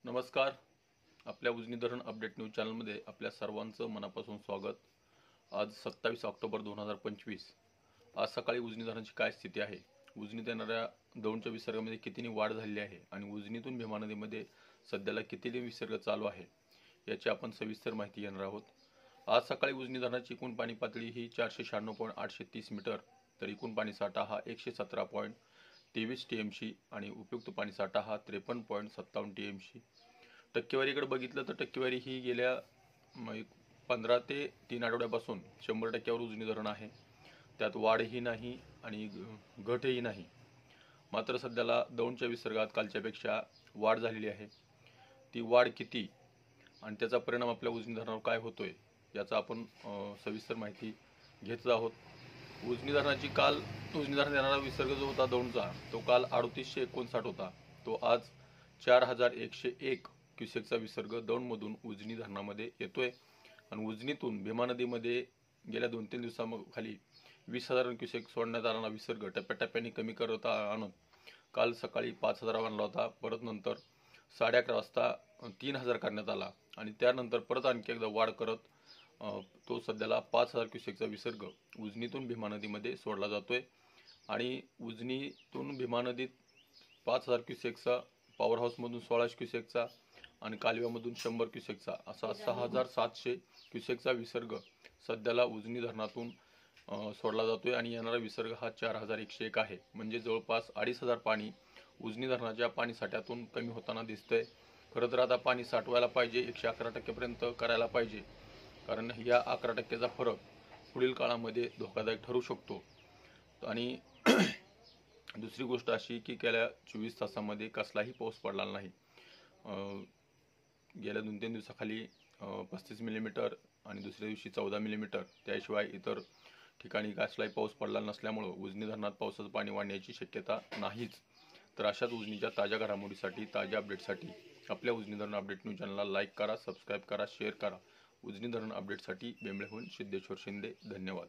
नमस्कार. आपल्या उजनी धरण अपडेट न्यूज चॅनलमध्ये आपल्या सर्वांचं मनापासून स्वागत. आज 27 ऑक्टोबर 2025. आज सकाळी उजनी धरणाची काय स्थिती आहे, उजनीत येणाऱ्या दौंडच्या विसर्गामध्ये कितीनी वाढ झालेली आहे आणि उजनीतून भीमा नदीमध्ये सध्याला कितीनी विसर्ग चालू आहे याची आपण सविस्तर माहिती घेणार आहोत. आज सकाळी उजनी धरणाची एकूण पाणी पातळी ही 496.830 मीटर, तर एकूण पाणी साठा हा 117.23 TMC आणि उपयुक्त पाणी साठा हा 53.57 TMC. टक्केवारीकडे बघितलं तर टक्केवारी ही गेल्या 15 ते 3 आठवड्यापासून 100%वर उजनी धरण आहे. त्यात वाढही नाही आणि घटही नाही. मात्र सध्याला दौंडच्या विसर्गात कालच्यापेक्षा वाढ झालेली आहे. ती वाढ किती आणि त्याचा परिणाम आपल्या उजनी धरणावर काय होतोय याचा आपण सविस्तर माहिती घेत आहोत. उजनी धरणाची काल उजनी धरणात येणारा विसर्ग जो होता दौंडचा, तो काल 3859 होता. तो आज 4101 क्युसेकचा विसर्ग दौंडमधून उजनी धरणामध्ये येतोय आणि उजनीतून भीमा नदीमध्ये गेल्या 2-3 दिवसाखाली 20,000 क्युसेक सोडण्यात आलेला विसर्ग टप्प्याटप्प्याने कमी करत आणत काल सकाळी 5,000 आणला होता. परत नंतर 11:30 वाजता 3,000 करण्यात आला आणि त्यानंतर परत आणखी एकदा वाढ करत तो सध्याला 5,000 क्युसेकचा विसर्ग उजनीतून भीमा नदीमध्ये सोडला जातोय. आणि उजनीतून भीमा नदीत 5,000 क्युसेकचा, पॉवर हाऊसमधून 1600 क्युसेकचा आणि कालव्यामधून 100 क्युसेकचा असा 6,700 क्युसेकचा विसर्ग सध्याला उजनी धरणातून सोडला जातोय आणि येणारा विसर्ग हा 4,101 आहे. म्हणजे जवळपास 2,500 पाणी उजनी धरणाच्या पाणी साठ्यातून कमी होताना दिसतंय. खरं तर आता पाणी साठवायला पाहिजे, 111% करायला पाहिजे, कारण या 11%चा फरक पुढील काळामध्ये धोकादायक ठरू शकतो. आणि दुसरी गोष्ट अशी की गेल्या 24 तासामध्ये कसलाही पाऊस पडला नाही. गेल्या 2-3 दिवसाखाली 35 मिलीमीटर आणि दुसऱ्या दिवशी 14 मिलीमीटर, त्याशिवाय इतर ठिकाणी कसलाही पाऊस पडला नसल्यामुळे उजनी धरणात पावसाचं पाणी वाढण्याची शक्यता नाहीच. तर अशाच उजनीच्या ताज्या घडामोडीसाठी, ताज्या अपडेटसाठी आपल्या उजनी धरण अपडेट न्यूज चॅनलला लाईक करा, सबस्क्राईब करा, शेअर करा. उजनी धरण अपडेटसाठी बेंबळेहून सिद्धेश्वर शिंदे. धन्यवाद.